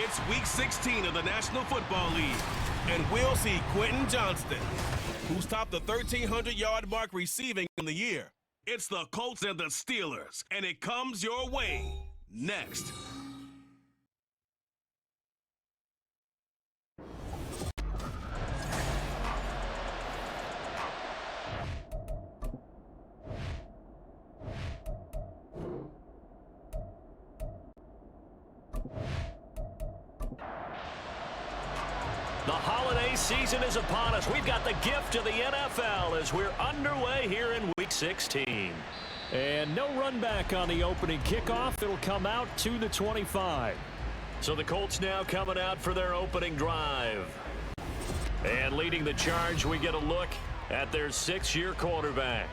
It's Week 16 of the National Football League, and we'll see Quentin Johnston, who's topped the 1,300-yard mark receiving in the year. It's the Colts and the Steelers, and it comes your way next. The holiday season is upon us. We've got the gift of the NFL as we're underway here in Week 16. And no run back on the opening kickoff. It'll come out to the 25. So the Colts now coming out for their opening drive. And leading the charge, we get a look at their 6-year quarterback.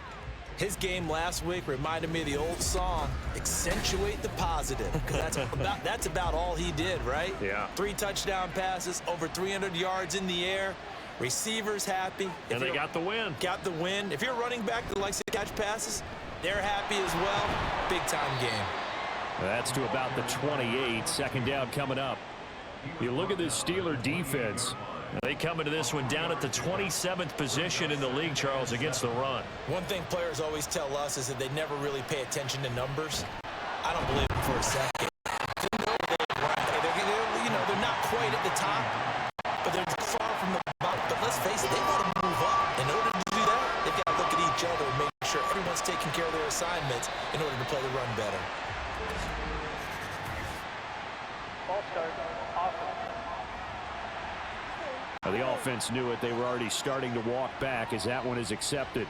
His game last week reminded me of the old song, accentuate the positive. Because that's about all he did, right? Yeah. 3 touchdown passes, over 300 yards in the air. Receivers happy. And they got the win. Got the win. If you're a running back that likes to catch passes, they're happy as well. Big-time game. That's to about the 28. Second down coming up. You look at this Steeler defense. They come into this one down at the 27th position in the league, Charles, against the run. One thing players always tell us is that they never really pay attention to numbers. I don't believe them for a second. They're not quite at the top, but they're far from the bottom. But let's face it, they've got to move up. In order to do that, they've got to look at each other and make sure everyone's taking care of their assignments in order to play the run better. Ball start. Awesome. The offense knew it. They were already starting to walk back as that one is accepted.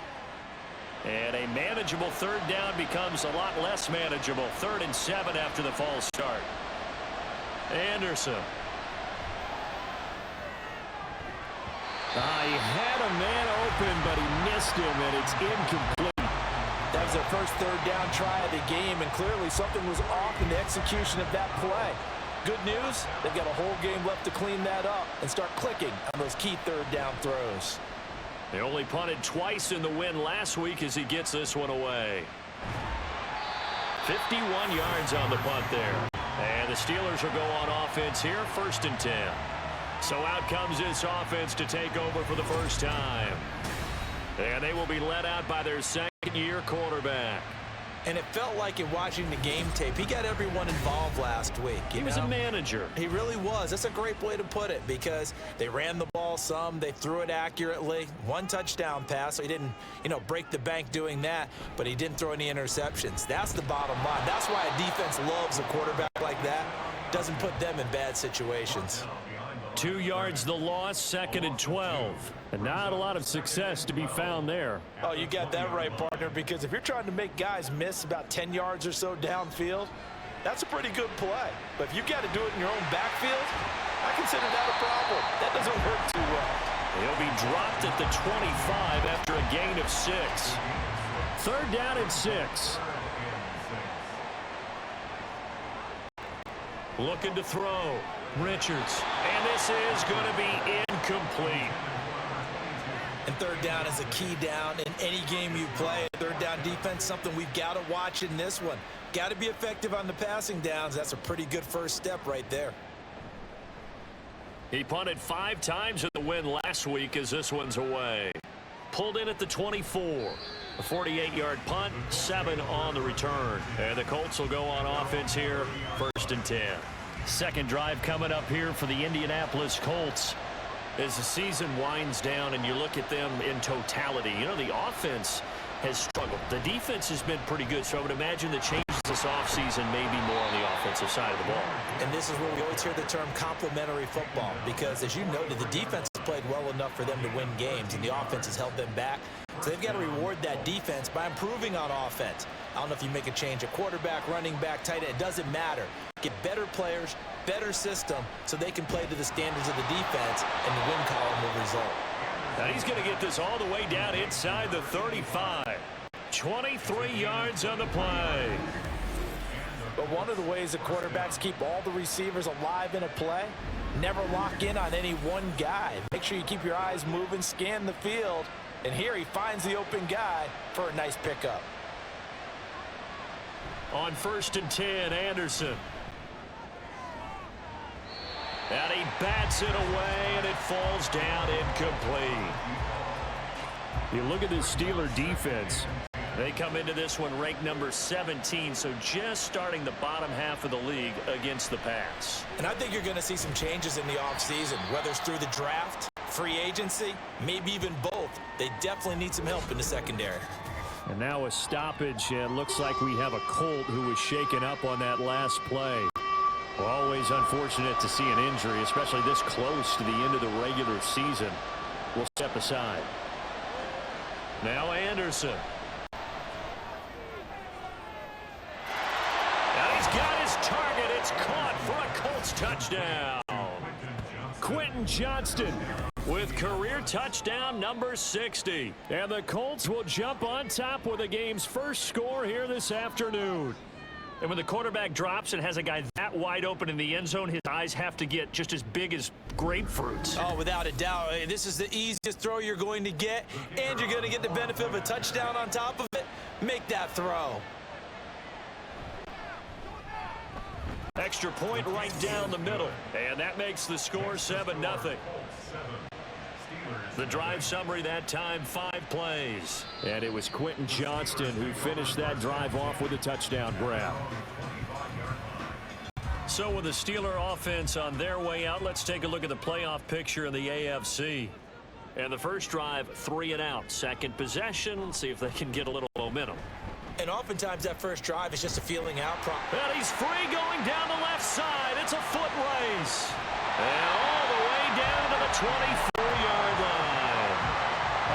And a manageable third down becomes a lot less manageable. 3rd and 7 after the false start. Anderson. He had a man open, but he missed him, and it's incomplete. That was their first third down try of the game, and clearly something was off in the execution of that play. Good news, they've got a whole game left to clean that up and start clicking on those key third down throws. They only punted twice in the win last week as he gets this one away. 51 yards on the punt there. And the Steelers will go on offense here, 1st and 10. So out comes this offense to take over for the first time. And they will be led out by their second-year quarterback. And it felt like in watching the game tape, he got everyone involved last week. He was a manager. He really was. That's a great way to put it because they ran the ball some, they threw it accurately. 1 touchdown pass, so he didn't, break the bank doing that, but he didn't throw any interceptions. That's the bottom line. That's why a defense loves a quarterback like that. Doesn't put them in bad situations. 2 yards the loss, 2nd and 12. And not a lot of success to be found there. Oh, you got that right, partner, because if you're trying to make guys miss about 10 yards or so downfield, that's a pretty good play. But if you've got to do it in your own backfield, I consider that a problem. That doesn't work too well. He'll be dropped at the 25 after a gain of 6. 3rd down and 6. Looking to throw. Richards. And this is going to be incomplete. And third down is a key down in any game you play. Third down defense, something we've got to watch in this one. Got to be effective on the passing downs. That's a pretty good first step right there. He punted 5 times in the win last week as this one's away. Pulled in at the 24. A 48-yard punt, 7 on the return. And the Colts will go on offense here, 1st and 10. Second drive coming up here for the Indianapolis Colts. As the season winds down and you look at them in totality, the offense has struggled. The defense has been pretty good, so I would imagine the changes this offseason may be more on the offensive side of the ball. And this is where we always hear the term complementary football because, as you noted, the defense has played well enough for them to win games, and the offense has held them back. So they've got to reward that defense by improving on offense. I don't know if you make a change at quarterback, running back, tight end. It doesn't matter. Get better players, better system, so they can play to the standards of the defense, and the win column will result. Now he's going to get this all the way down inside the 35. 23 yards on the play. But one of the ways that quarterbacks keep all the receivers alive in a play, never lock in on any one guy. Make sure you keep your eyes moving, scan the field, and here he finds the open guy for a nice pickup. On 1st and 10, Anderson. And he bats it away, and it falls down incomplete. You look at this Steeler defense. They come into this one ranked number 17, so just starting the bottom half of the league against the pass. And I think you're going to see some changes in the offseason, whether it's through the draft, free agency, maybe even both. They definitely need some help in the secondary. And now a stoppage, and looks like we have a Colt who was shaken up on that last play. Well, always unfortunate to see an injury, especially this close to the end of the regular season. We'll step aside. Now Anderson. And he's got his target. It's caught for a Colts touchdown. Quentin Johnston With career touchdown number 60. And the Colts will jump on top with the game's first score here this afternoon. And when the quarterback drops and has a guy that wide open in the end zone, his eyes have to get just as big as grapefruits. Oh, without a doubt. This is the easiest throw you're going to get, and you're going to get the benefit of a touchdown on top of it. Make that throw. Extra point right down the middle. And that makes the score 7-0. The drive summary that time, 5 plays. And it was Quentin Johnston who finished that drive off with a touchdown grab. So with the Steeler offense on their way out, let's take a look at the playoff picture in the AFC. And the first drive, 3 and out. Second possession, see if they can get a little momentum. And oftentimes that first drive is just a feeling out problem. And he's free going down the left side. It's a foot race. And all the way down to the 24-yard line.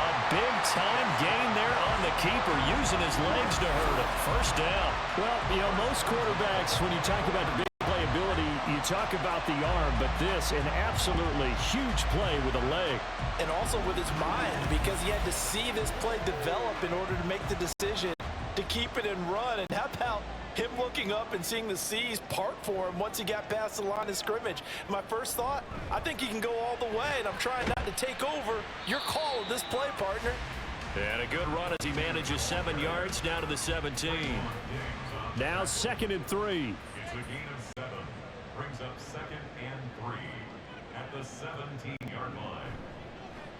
A big-time gain there on the keeper, using his legs to hurt him. First down. Well, you know, most quarterbacks, when you talk about the big playability, you talk about the arm, but this, an absolutely huge play with a leg. And also with his mind, because he had to see this play develop in order to make the decision to keep it and run. And how about him looking up and seeing the seas part for him once he got past the line of scrimmage? My first thought, I think he can go all the way, and I'm trying not to take over. Your call with this play, partner. And a good run as he manages 7 yards down to the 17. Now 2nd and 3. It's a gain of 7. Brings up 2nd and 3 at the 17-yard line.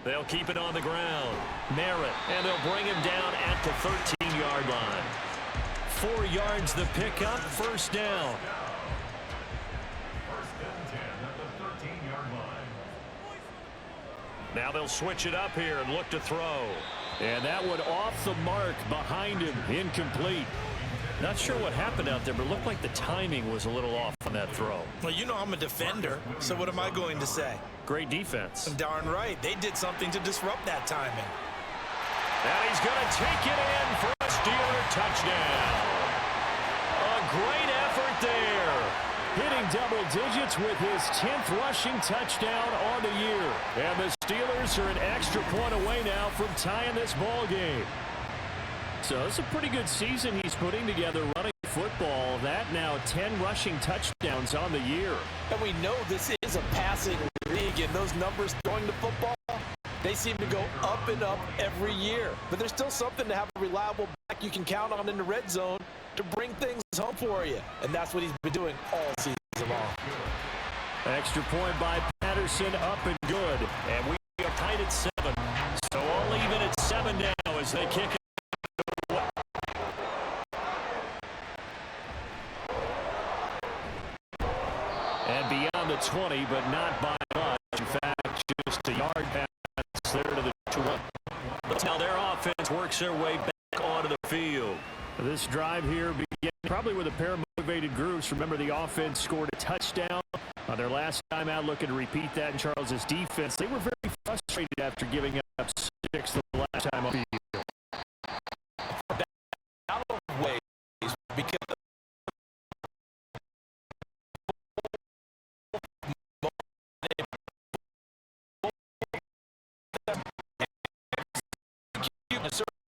They'll keep it on the ground. Merritt, and they'll bring him down at the 13-yard line. 4 yards the pickup, first down. First and 10 at the 13-yard line. Now they'll switch it up here and look to throw. And that one off the mark behind him, incomplete. Not sure what happened out there, but it looked like the timing was a little off on that throw. Well, you know I'm a defender, so what am I going to say? Great defense. Darn right. They did something to disrupt that timing. And he's going to take it in for a Steeler touchdown. A great effort there. Hitting double digits with his 10th rushing touchdown on the year. And the Steelers are an extra point away now from tying this ball game. So it's a pretty good season he's putting together running football. That now 10 rushing touchdowns on the year. And we know this is a passing league, and those numbers throwing the football, they seem to go up and up every year. But there's still something to have a reliable back you can count on in the red zone to bring things home for you. And that's what he's been doing all season long. Extra point by Patterson, up and good. And we are tied at 7. So all even at 7 now as they kick it. And beyond the 20, but not by much. In fact, just a yard pass there to the 2-1. That's how their offense works their way back onto the field. This drive here began probably with a pair of motivated groups. Remember, the offense scored a touchdown on their last time out, looking to repeat that in Charles's defense. They were very frustrated after giving up 6 the last time on the field. Out of ways, because it's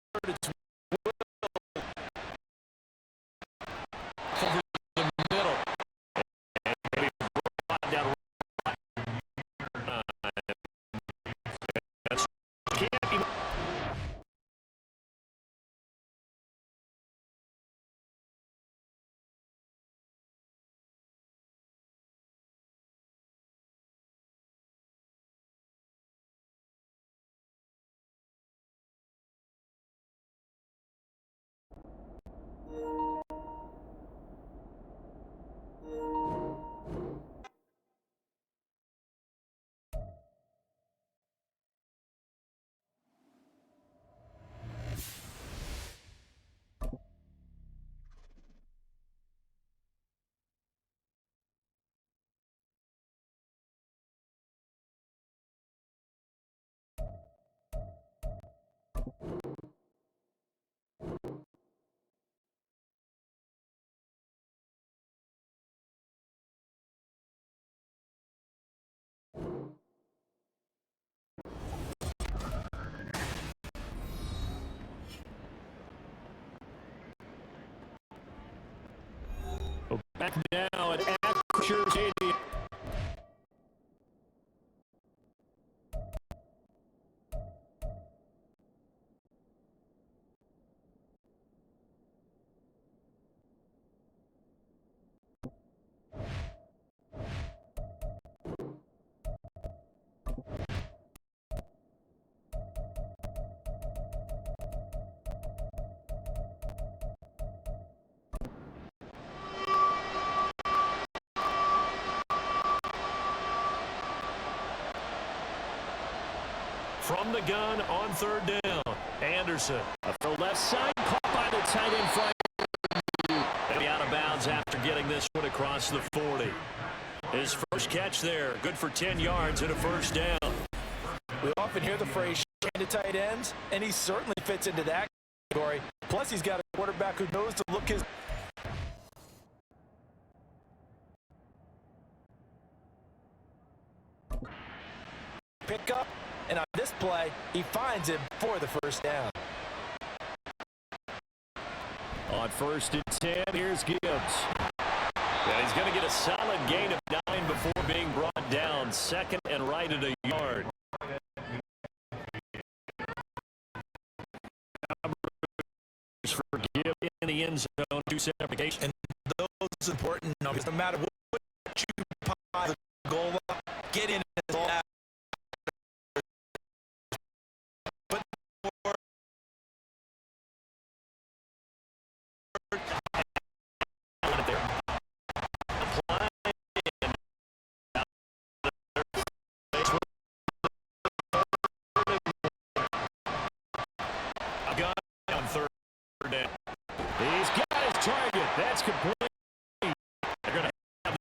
back now at Acrisure Stadium. From the gun on third down, Anderson. The left side caught by the tight end front. They'll be out of bounds after getting this one across the 40. His first catch there, good for 10 yards and a first down. We often hear the phrase "shine to tight ends," and he certainly fits into that category. Plus, he's got a quarterback who knows to look his pickup, and on this play, he finds him for the first down. On 1st and 10, here's Gibbs. And he's going to get a solid gain of 9 before being brought down. Second and right at a yard. For Gibbs in the end zone, 2 separation. And those important numbers, no matter what you pop the goal up, get in as all that. He's got his target. That's complete. They're going to have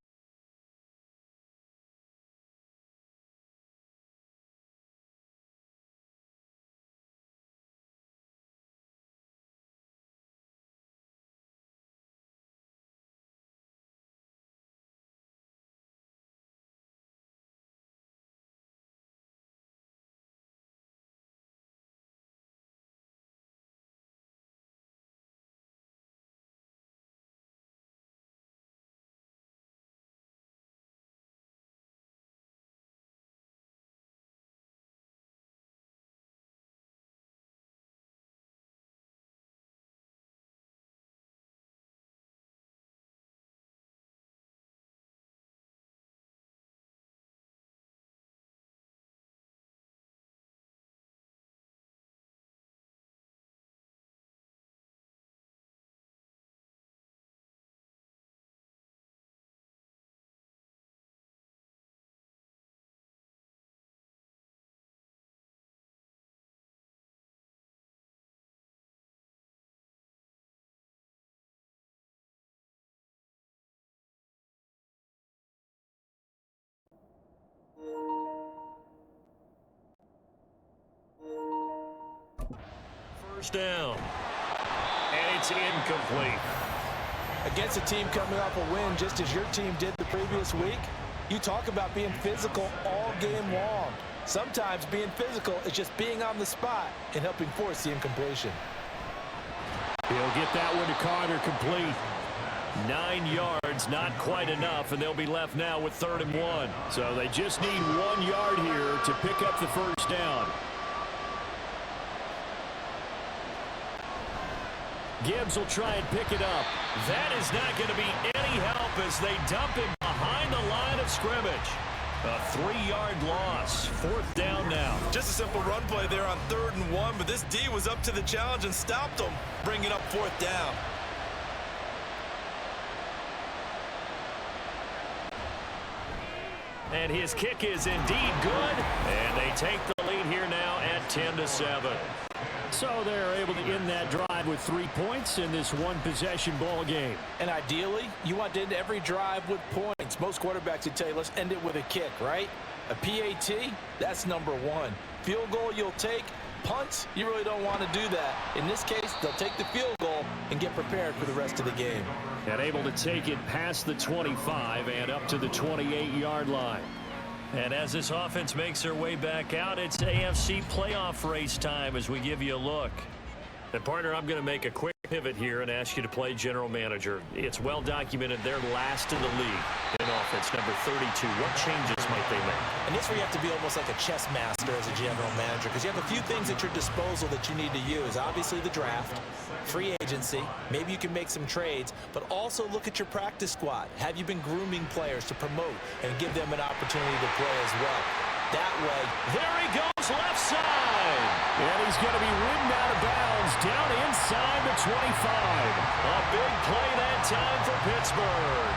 first down. And it's incomplete. Against a team coming off a win just as your team did the previous week, you talk about being physical all game long. Sometimes being physical is just being on the spot and helping force the incompletion. He'll get that one to Carter, complete. 9 yards, not quite enough, and they'll be left now with 3rd and 1. So they just need 1 yard here to pick up the first down. Gibbs will try and pick it up. That is not going to be any help as they dump him behind the line of scrimmage. A 3-yard loss. 4th down now. Just a simple run play there on 3rd and 1, but this D was up to the challenge and stopped them, bringing up 4th down. And his kick is indeed good. And they take the lead here now at 10-7. So they're able to end that drive with 3 points in this one-possession ball game. And ideally, you want to end every drive with points. Most quarterbacks would tell you, let's end it with a kick, right? A PAT, that's number 1. Field goal you'll take. Punts, you really don't want to do that. In this case, they'll take the field goal and get prepared for the rest of the game. And able to take it past the 25 and up to the 28-yard line. And as this offense makes their way back out, it's AFC playoff race time as we give you a look. And, partner, I'm going to make a quick pivot here and ask you to play general manager. It's well documented they're last in the league in offense, number 32. What changes might they make? And this is where you have to be almost like a chess master as a general manager, because you have a few things at your disposal that you need to use. Obviously the draft, free agency, maybe you can make some trades, but also look at your practice squad. Have you been grooming players to promote and give them an opportunity to play as well? That way. There he goes, left side. And he's going to be ridden out of bounds down inside the 25. A big play that time for Pittsburgh.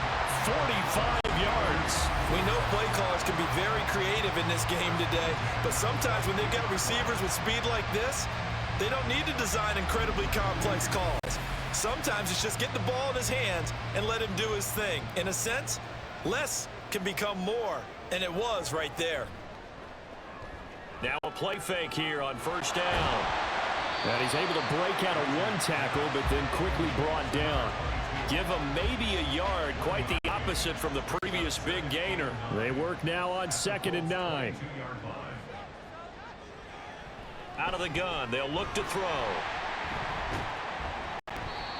45 yards. We know play callers can be very creative in this game today, but sometimes when they've got receivers with speed like this, they don't need to design incredibly complex calls. Sometimes it's just get the ball in his hands and let him do his thing. In a sense, less can become more, and it was right there. Now a play fake here on first down. And he's able to break out of one tackle, but then quickly brought down. Give him maybe a yard, quite the opposite from the previous big gainer. They work now on 2nd and 9. Out of the gun, they'll look to throw.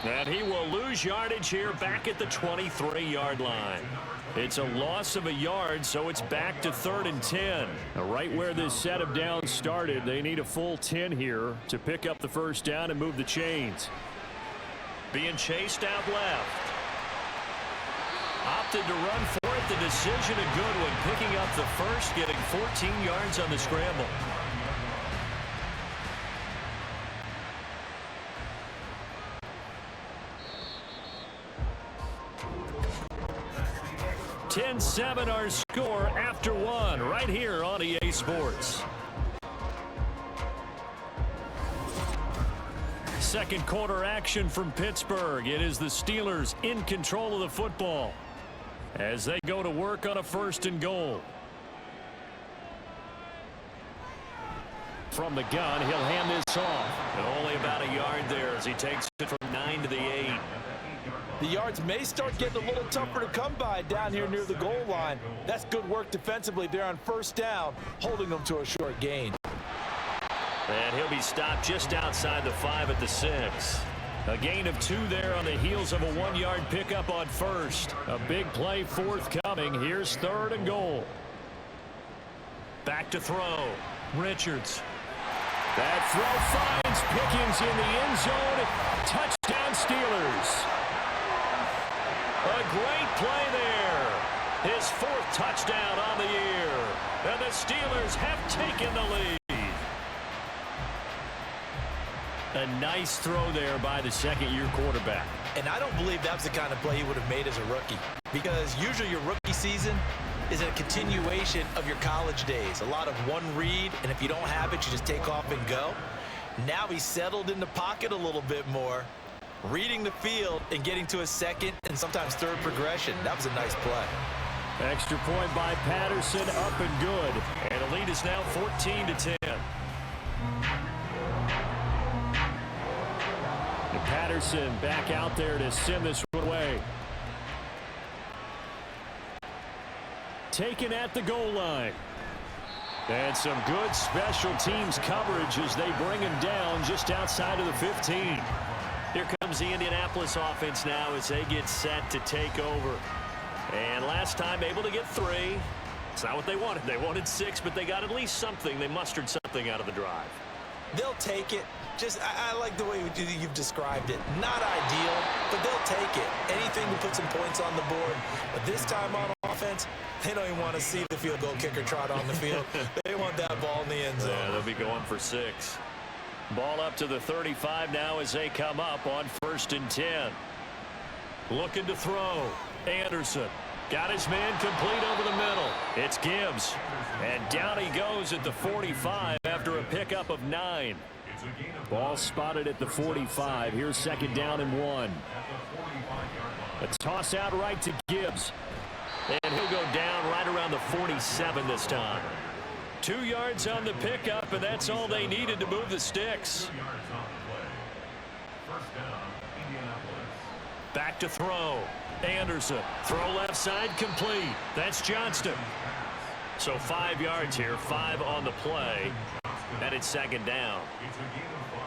And he will lose yardage here back at the 23-yard line. It's a loss of a yard, so it's back to 3rd and 10. Now, right where this set of downs started, they need a full 10 here to pick up the first down and move the chains. Being chased out left. Opted to run for it. The decision a good one. Picking up the first, getting 14 yards on the scramble. (10-7) our score after one right here on EA Sports. Second quarter action from Pittsburgh. It is the Steelers in control of the football as they go to work on a 1st and goal. From the gun, he'll hand this off. And only about a yard there as he takes it from 9 to the 8. The yards may start getting a little tougher to come by down here near the goal line. That's good work defensively there on first down, holding them to a short gain. And he'll be stopped just outside the 5 at the 6. A gain of 2 there on the heels of a 1-yard pickup on first. A big play forthcoming. Here's 3rd and goal. Back to throw. Richards. That throw finds Pickens in the end zone. Touchdown Steelers. A great play there. His 4th touchdown on the year. And the Steelers have taken the lead. A nice throw there by the second-year quarterback. And I don't believe that's the kind of play he would have made as a rookie, because usually your rookie season is a continuation of your college days. A lot of one read, and if you don't have it, you just take off and go. Now he's settled in the pocket a little bit more, reading the field and getting to a second and sometimes third progression. That was a nice play. Extra point by Patterson, up and good. And the lead is now 14-10. Patterson back out there to send this one away. Taken at the goal line. And some good special teams coverage as they bring him down just outside of the 15. Here comes the Indianapolis offense now as they get set to take over. And last time able to get 3. It's not what they wanted. They wanted 6, but they got at least something. They mustered something out of the drive. They'll take it. I like the way you've described it. Not ideal, but they'll take it. Anything to put some points on the board. But this time on offense, they don't even want to see the field goal kicker trot on the field. They want that ball in the end zone. Yeah, they'll be going for 6. Ball up to the 35 now as they come up on 1st and 10. Looking to throw. Anderson got his man complete over the middle. It's Gibbs. And down he goes at the 45 after a pickup of 9. Ball spotted at the 45. Here's 2nd down and 1. A toss out right to Gibbs. And he'll go down right around the 47 this time. 2 yards on the pickup, and that's all they needed to move the sticks. Back to throw. Anderson. Throw left side complete. That's Johnston. So 5 yards here, 5 on the play. And it's 2nd down. It's a gain of 5.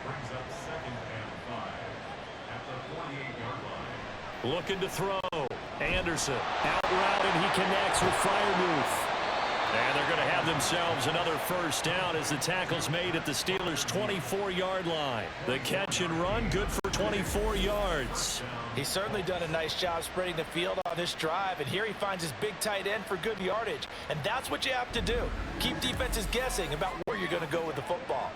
Brings up 2nd and 5. the 48-yard line. Looking to throw. Anderson out route, and he connects with Freiermuth. And they're going to have themselves another first down as the tackle's made at the Steelers' 24-yard line. The catch and run, good for 24 yards. He's certainly done a nice job spreading the field on this drive, and here he finds his big tight end for good yardage. And that's what you have to do. Keep defenses guessing about where you're going to go with the football.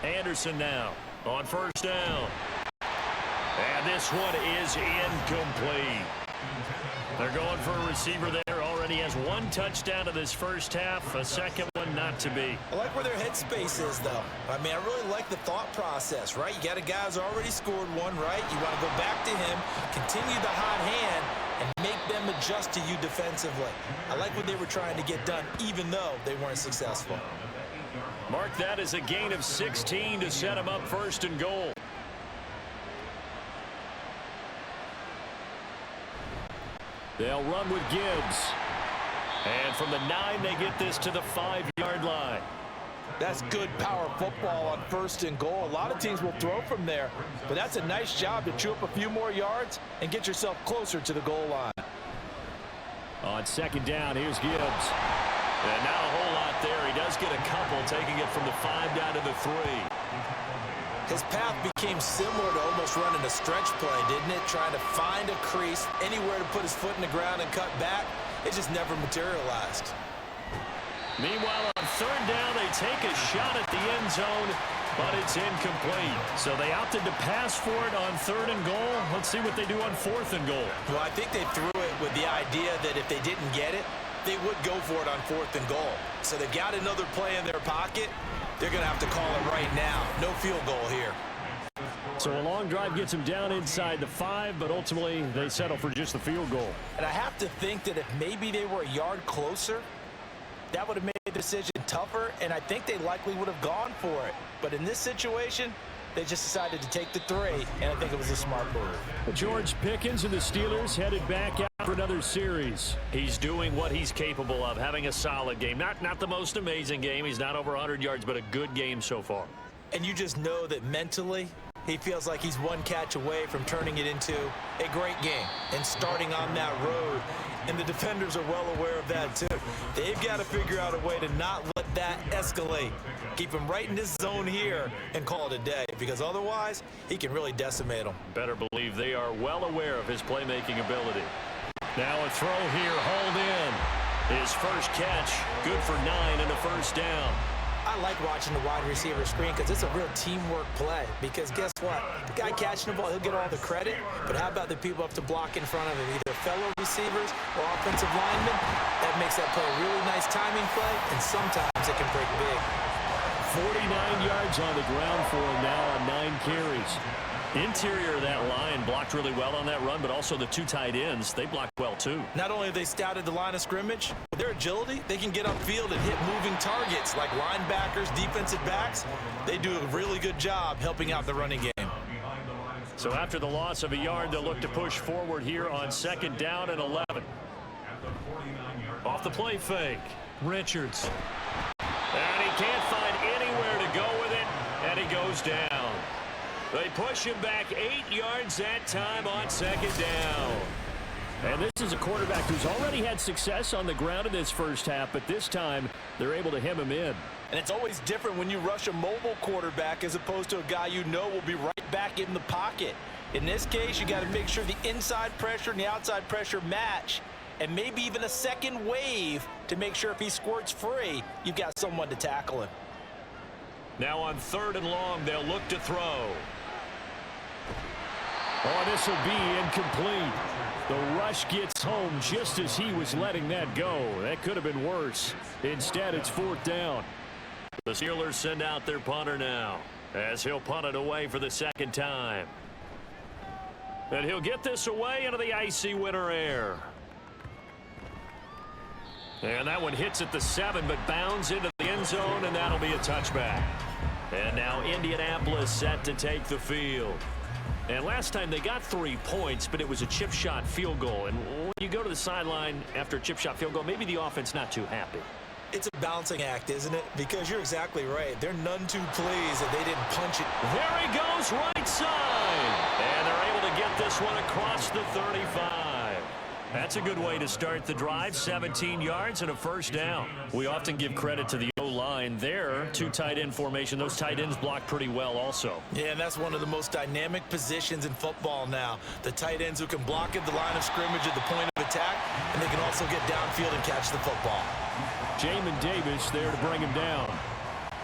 Anderson now on first down. And this one is incomplete. They're going for a receiver there. Already has one touchdown in this first half. A second one not to be. I like where their headspace is, though. I mean, I really like the thought process, right? You got a guy who's already scored one, right? You want to go back to him, continue the hot hand, and make them adjust to you defensively. I like what they were trying to get done, even though they weren't successful. Mark that as a gain of 16 to set him up first and goal. They'll run with Gibbs. And from the 9, they get this to the 5-yard line. That's good power football on first and goal. A lot of teams will throw from there, but that's a nice job to chew up a few more yards and get yourself closer to the goal line. On second down, here's Gibbs. And not a whole lot there. He does get a couple, taking it from the 5 down to the 3. His path became similar to almost running a stretch play, didn't it? Trying to find a crease, anywhere to put his foot in the ground and cut back. It just never materialized. Meanwhile, on third down, they take a shot at the end zone, but it's incomplete. So they opted to pass for it on third and goal. Let's see what they do on fourth and goal. Well, I think they threw it with the idea that if they didn't get it, they would go for it on fourth and goal. So they've got another play in their pocket. They're going to have to call it right now. No field goal here. So a long drive gets them down inside the 5, but ultimately they settle for just the field goal. And I have to think that if maybe they were a yard closer, that would have made the decision tougher, and I think they likely would have gone for it. But in this situation, they just decided to take the 3, and I think it was a smart move. George Pickens and the Steelers headed back out for another series. He's doing what he's capable of, having a solid game. Not the most amazing game. He's not over 100 yards, but a good game so far. And you just know that mentally, he feels like he's one catch away from turning it into a great game and starting on that road. And the defenders are well aware of that, too. They've got to figure out a way to not let that escalate. Keep him right in this zone here and call it a day, because otherwise, he can really decimate them. Better believe they are well aware of his playmaking ability. Now a throw here, hauled in. His first catch, good for 9 and a first down. I like watching the wide receiver screen because it's a real teamwork play. Because guess what? The guy catching the ball, he'll get all the credit. But how about the people up to block in front of him? Either fellow receivers or offensive linemen. That makes that play a really nice timing play, and sometimes it can break big. 49 yards on the ground for him now on 9 carries. Interior of that line blocked really well on that run, but also the 2 tight ends, they blocked well too. Not only have they scouted the line of scrimmage, with their agility, they can get upfield and hit moving targets like linebackers, defensive backs. They do a really good job helping out the running game. So after the loss of a yard, they'll look to push forward here on second down and 11. Off the play fake, Richards. And he can't find anywhere to go with it, and he goes down. They push him back 8 yards that time on second down. And this is a quarterback who's already had success on the ground in this first half, but this time they're able to hem him in. And it's always different when you rush a mobile quarterback as opposed to a guy you know will be right back in the pocket. In this case, you got to make sure the inside pressure and the outside pressure match, and maybe even a second wave to make sure if he squirts free, you've got someone to tackle him. Now on third and long, they'll look to throw. Oh, this will be incomplete. The rush gets home just as he was letting that go. That could have been worse. Instead, it's fourth down. The Steelers send out their punter now, as he'll punt it away for the second time. And he'll get this away into the icy winter air. And that one hits at the 7, but bounds into the end zone, and that'll be a touchback. And now Indianapolis set to take the field. And last time they got 3 points, but it was a chip shot field goal. And when you go to the sideline after a chip shot field goal, maybe the offense not too happy. It's a balancing act, isn't it? Because you're exactly right. They're none too pleased that they didn't punch it. There he goes, right side. And they're able to get this one across the 35. That's a good way to start the drive. 17 yards and a first down. We often give credit to the O-line there. Two tight end formation. Those tight ends block pretty well also. Yeah, and that's one of the most dynamic positions in football now. The tight ends who can block at the line of scrimmage at the point of attack, and they can also get downfield and catch the football. Jamin Davis there to bring him down.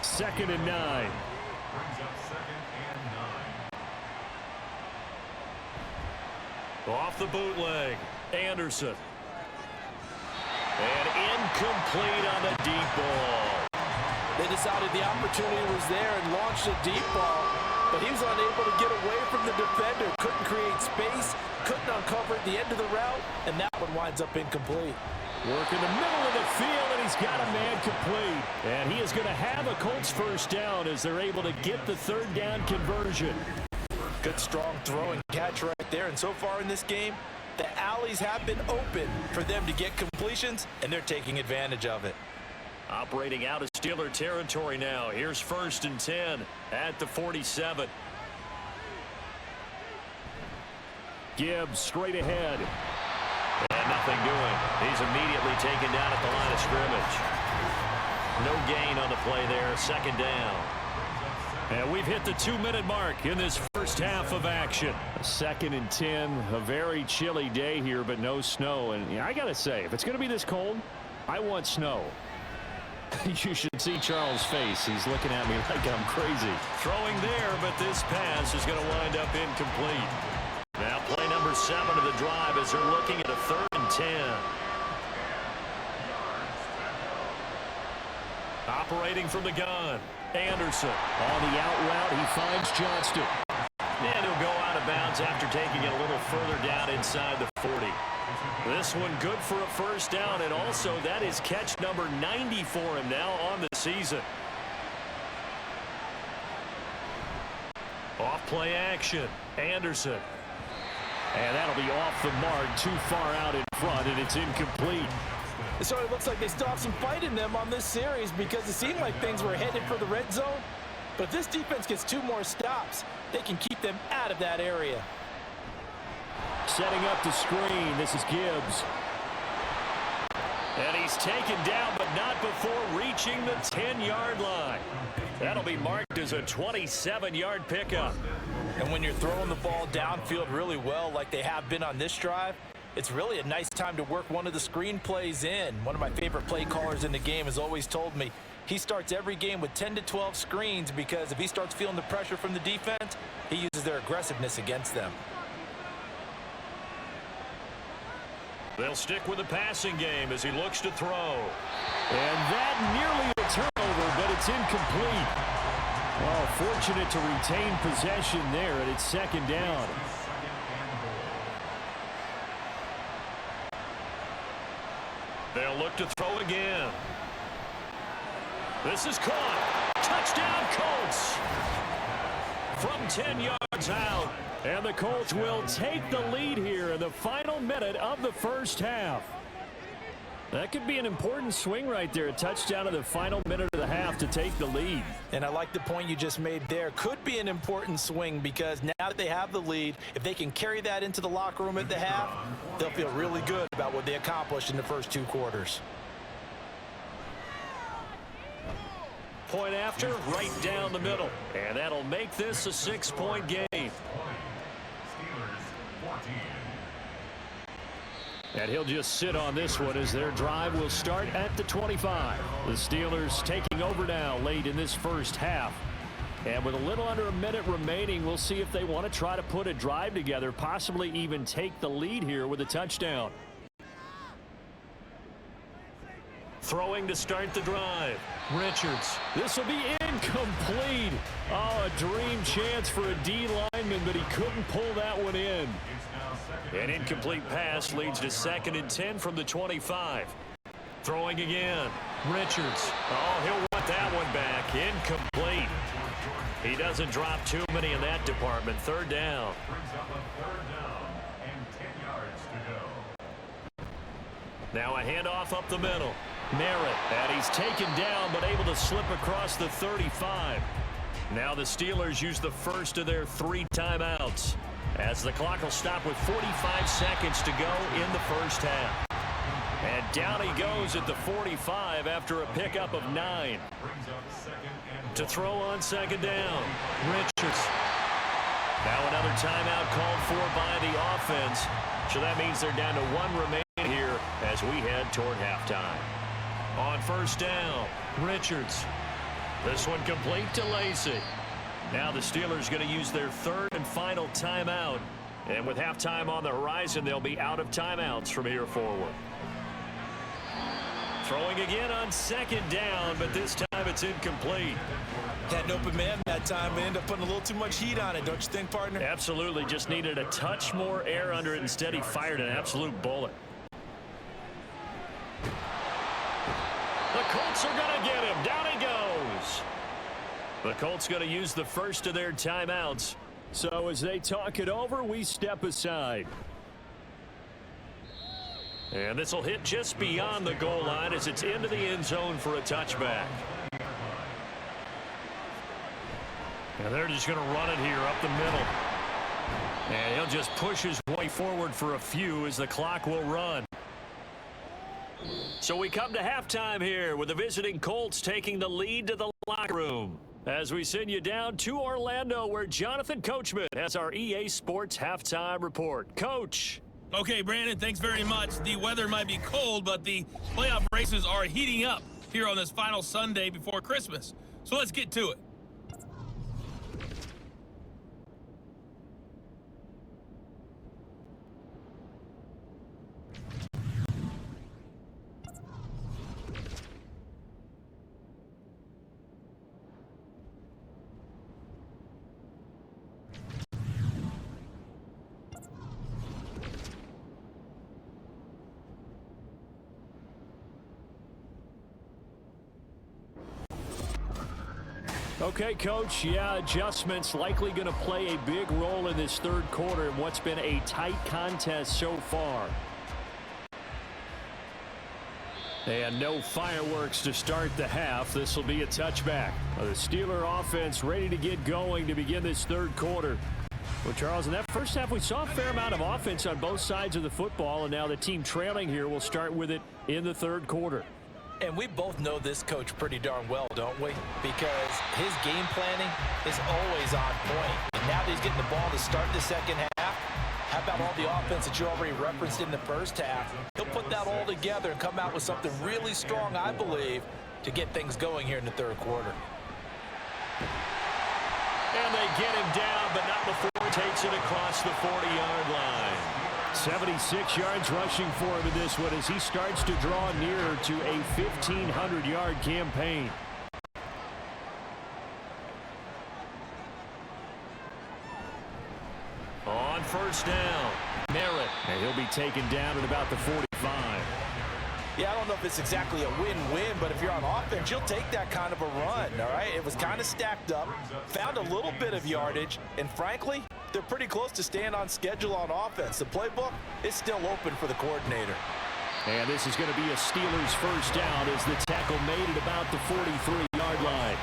2nd and 9. Brings up 2nd and 9. Off the bootleg. Anderson. And incomplete on the deep ball. They decided the opportunity was there and launched a deep ball, but he was unable to get away from the defender. Couldn't create space, couldn't uncover at the end of the route, and that one winds up incomplete. Work in the middle of the field, and he's got a man complete. And he is going to have a Colts first down as they're able to get the 3rd down conversion. Good, strong throw and catch right there. And so far in this game, the alleys have been open for them to get completions, and they're taking advantage of it. Operating out of Steeler territory now. Here's 1st and 10 at the 47. Gibbs straight ahead. And nothing doing. He's immediately taken down at the line of scrimmage. No gain on the play there. 2nd down. And we've hit the 2-minute mark in this first half of action. 2nd and 10. A very chilly day here, but no snow. And I got to say, if it's going to be this cold, I want snow. You should see Charles' face. He's looking at me like I'm crazy. Throwing there, but this pass is going to wind up incomplete. Now play number 7 of the drive as they're looking at a 3rd and 10. Operating from the gun. Anderson. On the out route, he finds Johnston. And he'll go out of bounds after taking it a little further down inside the 40. This one good for a first down, and also that is catch number 90 for him now on the season. Off play action. Anderson. And that'll be off the mark, too far out in front, and it's incomplete. It sort of looks like they still have some fight in them on this series because it seemed like things were headed for the red zone. But if this defense gets 2 more stops, they can keep them out of that area. Setting up the screen. This is Gibbs. And he's taken down, but not before reaching the 10-yard line. That'll be marked as a 27-yard pickup. And when you're throwing the ball downfield really well like they have been on this drive, it's really a nice time to work one of the screen plays in. One of my favorite play callers in the game has always told me he starts every game with 10 to 12 screens because if he starts feeling the pressure from the defense, he uses their aggressiveness against them. They'll stick with the passing game as he looks to throw. And that nearly a turnover, but it's incomplete. Oh, fortunate to retain possession there, and it's 2nd down. They'll look to throw again. This is caught. Touchdown, Colts. From 10 yards out. And the Colts will take the lead here in the final minute of the first half. That could be an important swing right there. A touchdown in the final minute of the half to take the lead. And I like the point you just made there. Could be an important swing because now that they have the lead, if they can carry that into the locker room at the half, they'll feel really good about what they accomplished in the first 2 quarters. Point after, right down the middle. And that'll make this a 6-point game. Steelers 14. And he'll just sit on this one as their drive will start at the 25. The Steelers taking over now late in this first half. And with a little under a minute remaining, we'll see if they want to try to put a drive together, possibly even take the lead here with a touchdown. Throwing to start the drive. Richards. This will be incomplete. Oh, a dream chance for a D lineman, but he couldn't pull that one in. An incomplete pass leads to 2nd and 10 from the 25. Throwing again. Richards. Oh, he'll want that one back. Incomplete. He doesn't drop too many in that department. 3rd down. Brings up a 3rd down and 10 yards to go. Now a handoff up the middle. Merritt, and he's taken down but able to slip across the 35. Now the Steelers use the first of their 3 timeouts as the clock will stop with 45 seconds to go in the first half. And down he goes at the 45 after a pickup of 9. To throw on second down, Richards. Now another timeout called for by the offense. So that means they're down to 1 remaining here as we head toward halftime. On first down, Richards. This one complete to Lacey. Now the Steelers going to use their 3rd and final timeout. And with halftime on the horizon, they'll be out of timeouts from here forward. Throwing again on second down, but this time it's incomplete. Had an open man that time, but ended up putting a little too much heat on it, don't you think, partner? Absolutely. Just needed a touch more air under it. Instead, he fired an absolute bullet. The Colts are going to get him. Down he goes. The Colts going to use the first of their timeouts. So as they talk it over, we step aside. And this will hit just beyond the goal line as it's into the end zone for a touchback. And they're just going to run it here up the middle. And he'll just push his way forward for a few as the clock will run. So we come to halftime here with the visiting Colts taking the lead to the locker room. As we send you down to Orlando where Jonathan Coachman has our EA Sports halftime report. Coach. Okay, Brandon, thanks very much. The weather might be cold, but the playoff races are heating up here on this final Sunday before Christmas. So let's get to it. Okay, Coach, adjustments likely going to play a big role in this 3rd quarter in what's been a tight contest so far. And no fireworks to start the half. This will be a touchback. The Steeler offense ready to get going to begin this 3rd quarter. Well, Charles, in that first half, we saw a fair amount of offense on both sides of the football, and now the team trailing here will start with it in the 3rd quarter. And we both know this coach pretty darn well, don't we? Because his game planning is always on point. And now that he's getting the ball to start the second half, how about all the offense that you already referenced in the first half? He'll put that all together and come out with something really strong, I believe, to get things going here in the 3rd quarter. And they get him down, but not before he takes it across the 40-yard line. 76 yards rushing for him in this one as he starts to draw nearer to a 1,500-yard campaign. On first down, Merritt. And he'll be taken down at about the 45. Yeah, I don't know if it's exactly a win-win, but if you're on offense, you'll take that kind of a run, all right? It was kind of stacked up, found a little bit of yardage, and frankly, they're pretty close to staying on schedule on offense. The playbook is still open for the coordinator. And this is going to be a Steelers first down as the tackle made at about the 43-yard line.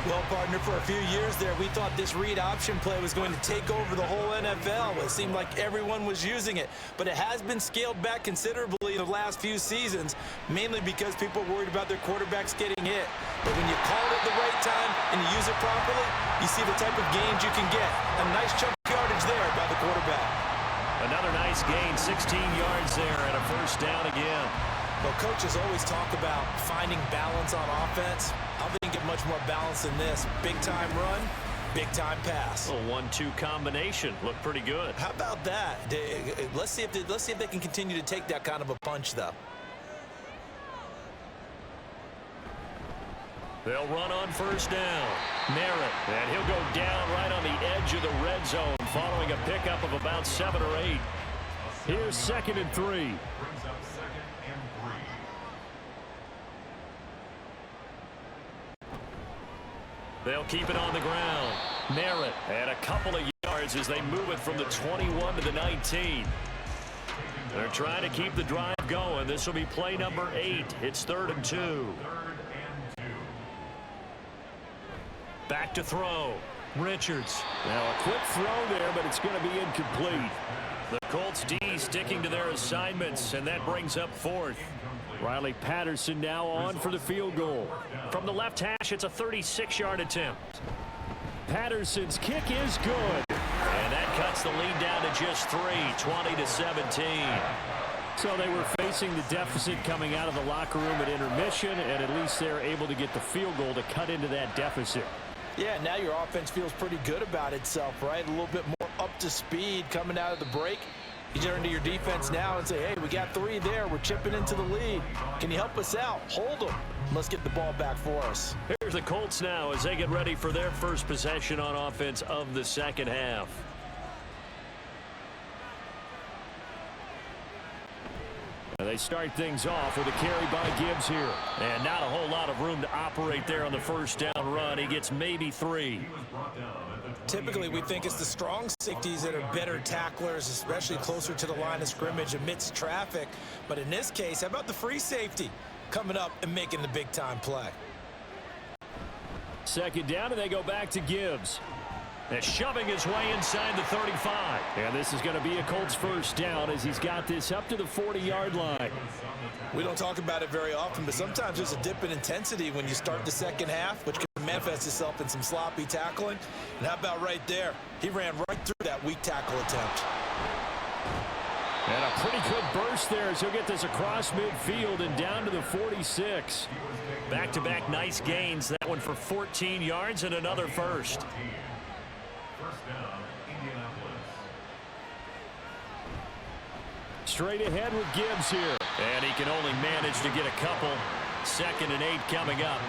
Well, partner, for a few years there, we thought this read option play was going to take over the whole NFL. It seemed like everyone was using it, but it has been scaled back considerably in the last few seasons, mainly because people are worried about their quarterbacks getting hit. But when you call it at the right time and you use it properly, you see the type of gains you can get. A nice chunk of yardage there by the quarterback. Another nice gain, 16 yards there, and a first down again. Well, coaches always talk about finding balance on offense. I think get much more balance than this. Big-time run, big-time pass. A 1-2 combination. Looked pretty good. How about that? Let's see if they can continue to take that kind of a punch, though. They'll run on first down. Merritt, and he'll go down right on the edge of the red zone following a pickup of about 7 or 8. Here's 2nd and 3. Brings up 2nd and 3. They'll keep it on the ground. Merritt, and a couple of yards as they move it from the 21 to the 19. They're trying to keep the drive going. This will be play number 8. It's 3rd and 2. Back to throw. Richards. Now a quick throw there, but it's going to be incomplete. The Colts D sticking to their assignments, and that brings up 4th. Riley Patterson now on for the field goal. From the left hash, it's a 36-yard attempt. Patterson's kick is good. And that cuts the lead down to just 3, 20-17. So they were facing the deficit coming out of the locker room at intermission, and at least they're able to get the field goal to cut into that deficit. Yeah, now your offense feels pretty good about itself, right? A little bit more up to speed coming out of the break. You turn to your defense now and say, hey, we got 3 there. We're chipping into the lead. Can you help us out? Hold them. Let's get the ball back for us. Here's the Colts now as they get ready for their first possession on offense of the second half. They start things off with a carry by Gibbs here. And not a whole lot of room to operate there on the first down run. He gets maybe 3. Typically, we think it's the strong safeties that are better tacklers, especially closer to the line of scrimmage amidst traffic. But in this case, how about the free safety coming up and making the big-time play? Second down, and they go back to Gibbs. They're shoving his way inside the 35. And this is going to be a Colts first down as he's got this up to the 40-yard line. We don't talk about it very often, but sometimes there's a dip in intensity when you start the second half, which can manifest itself in some sloppy tackling. And how about right there? He ran right through that weak tackle attempt. And a pretty good burst there as he'll get this across midfield and down to the 46. Back-to-back nice gains. That one for 14 yards and another first. Straight ahead with Gibbs here. And he can only manage to get a couple. 2nd and 8 coming up.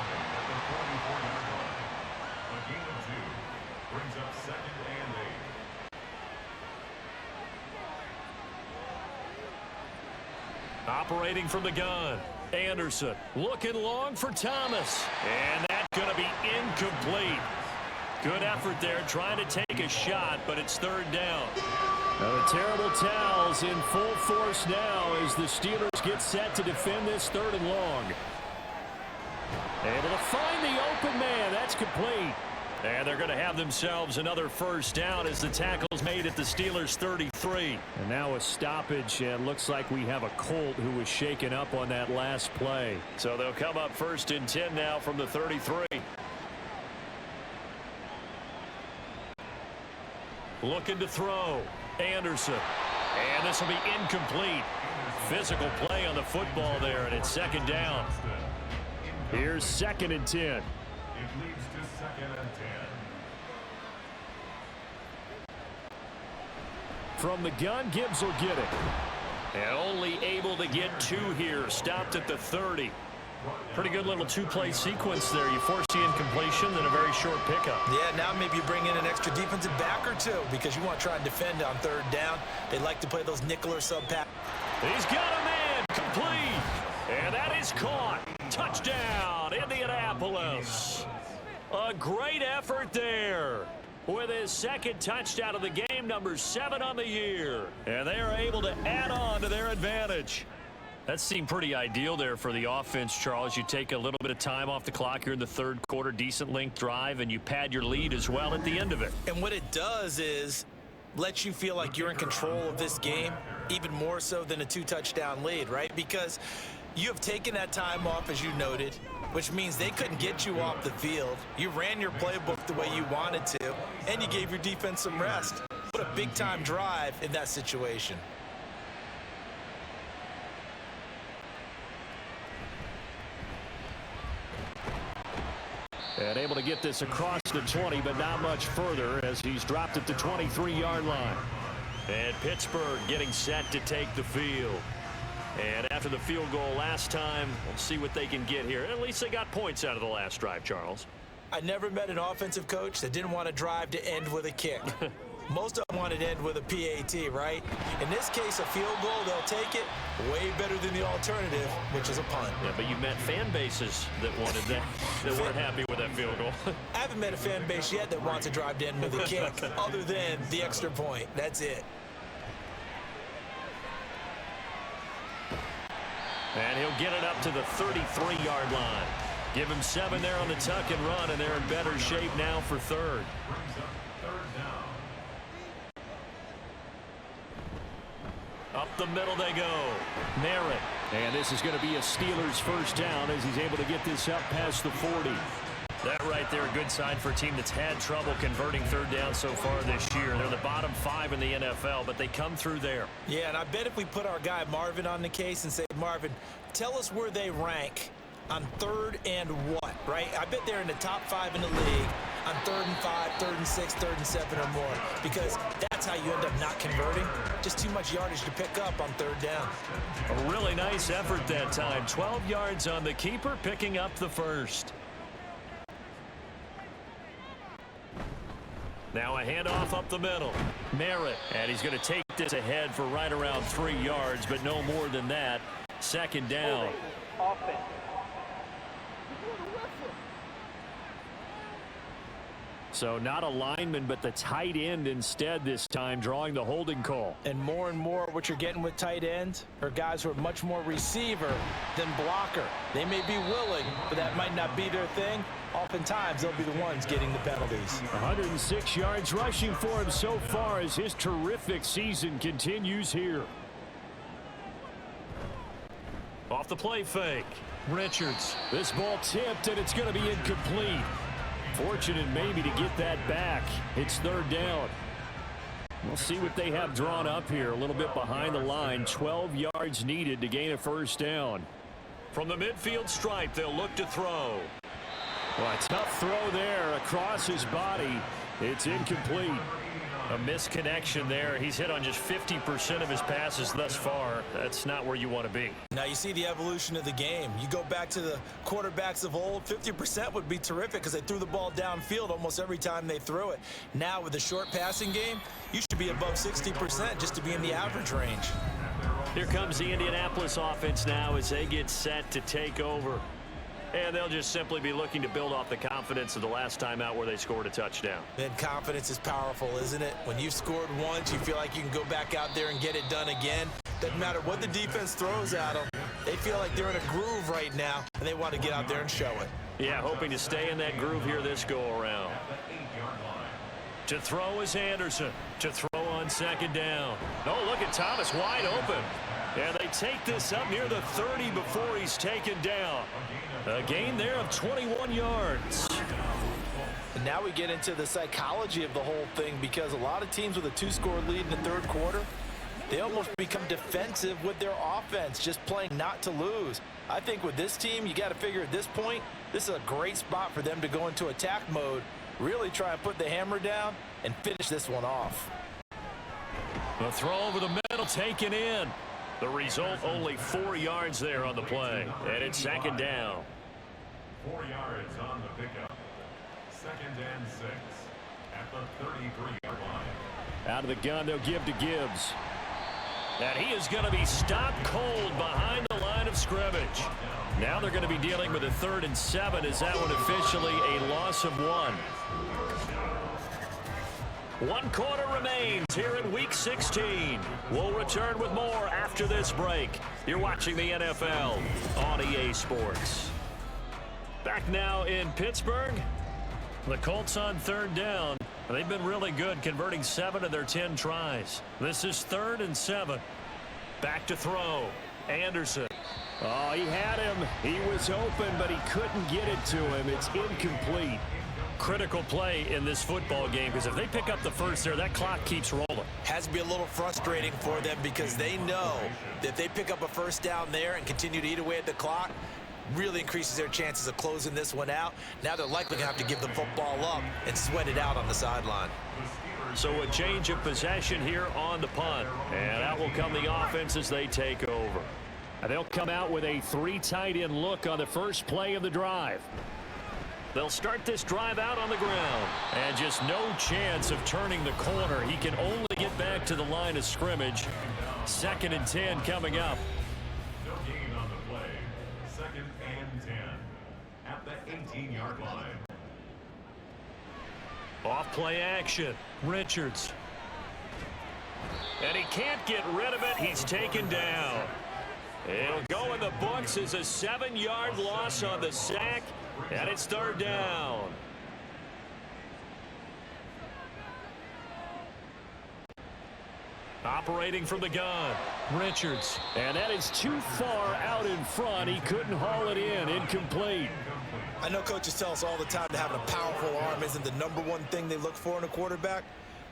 Operating from the gun. Anderson looking long for Thomas. And that's going to be incomplete. Good effort there trying to take a shot, but it's 3rd down. Now the terrible towels in full force now as the Steelers get set to defend this 3rd and long. Able to find the open man. That's complete. And they're going to have themselves another first down as the tackle's made at the Steelers' 33. And now a stoppage, and looks like we have a Colt who was shaken up on that last play. So they'll come up 1st and 10 now from the 33. Looking to throw. Anderson. And this will be incomplete. Physical play on the football there, and it's 2nd down. Here's 2nd and 10. It leads to 2nd and 10. From the gun, Gibbs will get it. And only able to get 2 here. Stopped at the 30. Pretty good little 2-play sequence there. You force the incompletion, then a very short pickup. Yeah, now maybe you bring in an extra defensive back or 2 because you want to try and defend on 3rd down. They like to play those nickel or sub-pass. He's got a man. Complete. And that is caught. Touchdown, Indianapolis. A great effort there with his 2nd touchdown of the game, number 7 on the year. And they are able to add on to their advantage. That seemed pretty ideal there for the offense, Charles. You take a little bit of time off the clock here in the 3rd quarter, decent length drive, and you pad your lead as well at the end of it. And what it does is lets you feel like you're in control of this game, even more so than a 2-touchdown lead, right? Because you have taken that time off, as you noted, which means they couldn't get you off the field. You ran your playbook the way you wanted to, and you gave your defense some rest. What a big-time drive in that situation. And able to get this across the 20, but not much further as he's dropped at the 23-yard line. And Pittsburgh getting set to take the field. And after the field goal last time, we'll see what they can get here. At least they got points out of the last drive, Charles. I never met an offensive coach that didn't want to drive to end with a kick. Most of them wanted to end with a PAT, right? In this case, a field goal, they'll take it way better than the alternative, which is a punt. Yeah, but you met fan bases that wanted that, that weren't happy with that field goal. I haven't met a fan base yet that wants to drive to end with a kick, other than the extra point. That's it. And he'll get it up to the 33-yard line. Give him 7 there on the tuck and run, and they're in better shape now for third. Up the middle they go. Merritt. And this is going to be a Steelers first down as he's able to get this up past the 40. That right there, a good sign for a team that's had trouble converting third down so far this year. They're the bottom 5 in the NFL, but they come through there. Yeah, and I bet if we put our guy Marvin on the case and say, Marvin, tell us where they rank on 3rd and what, right? I bet they're in the top 5 in the league on 3rd and 5, 3rd and 6, 3rd and 7 or more, because that's how you end up not converting. Just too much yardage to pick up on 3rd down. A really nice effort that time. 12 yards on the keeper, picking up the first. Now a handoff up the middle. Merritt, and he's going to take this ahead for right around 3 yards, but no more than that. Second down. Offense. So not a lineman, but the tight end instead this time, drawing the holding call. And more what you're getting with tight ends are guys who are much more receiver than blocker. They may be willing, but that might not be their thing. Oftentimes, they'll be the ones getting the penalties. 106 yards rushing for him so far as his terrific season continues here. Off the play fake. Richards. This ball tipped, and it's going to be incomplete. Fortunate maybe to get that back. It's 3rd down. We'll see what they have drawn up here. A little bit behind the line. 12 yards needed to gain a first down. From the midfield stripe, they'll look to throw. Well, a tough throw there across his body. It's incomplete. A misconnection there. He's hit on just 50% of his passes thus far. That's not where you want to be. Now you see the evolution of the game. You go back to the quarterbacks of old, 50% would be terrific because they threw the ball downfield almost every time they threw it. Now with the short passing game, you should be above 60% just to be in the average range. Here comes the Indianapolis offense now as they get set to take over. And they'll just simply be looking to build off the confidence of the last time out where they scored a touchdown. And confidence is powerful, isn't it? When you've scored once, you feel like you can go back out there and get it done again. Doesn't matter what the defense throws at them. They feel like they're in a groove right now, and they want to get out there and show it. Yeah, hoping to stay in that groove here this go-around. To throw is Anderson. To throw on second down. Oh, look at Thomas wide open. And they take this up near the 30 before he's taken down. A gain there of 21 yards. And now we get into the psychology of the whole thing, because a lot of teams with a 2-score lead in the 3rd quarter, they almost become defensive with their offense, just playing not to lose. I think with this team, you got to figure at this point, this is a great spot for them to go into attack mode, really try and put the hammer down and finish this one off. The throw over the middle taken in. The result, only 4 yards there on the play. And it's second down. 4 yards on the pickup. 2nd and 6 at the 33-yard line. Out of the gun, they'll give to Gibbs. And he is going to be stopped cold behind the line of scrimmage. Now they're going to be dealing with a 3rd and 7 as that one officially a loss of 1. 1 quarter remains here in Week 16. We'll return with more after this break. You're watching the NFL on EA Sports. Back now in Pittsburgh. The Colts on 3rd down. They've been really good, converting 7 of their 10 tries. This is 3rd and 7. Back to throw. Anderson. Oh, he had him. He was open, but he couldn't get it to him. It's incomplete. Critical play in this football game, because if they pick up the first there, that clock keeps rolling. Has to be a little frustrating for them because they know that if they pick up a first down there and continue to eat away at the clock, really increases their chances of closing this one out. Now they're likely going to have to give the football up and sweat it out on the sideline. So a change of possession here on the punt. And out will come the offense as they take over. And they'll come out with a 3 tight end look on the first play of the drive. They'll start this drive out on the ground. And just no chance of turning the corner. He can only get back to the line of scrimmage. 2nd and 10 coming up. No gain on the play. 2nd and 10 at the 18-yard line. Off play action. Richards. And he can't get rid of it. He's taken down. It'll go in the books as a 7-yard loss on the sack, and it's third down. Operating from the gun, Richards. And that is too far out in front. He couldn't haul it in. Incomplete. I know coaches tell us all the time that having a powerful arm isn't the #1 thing they look for in a quarterback.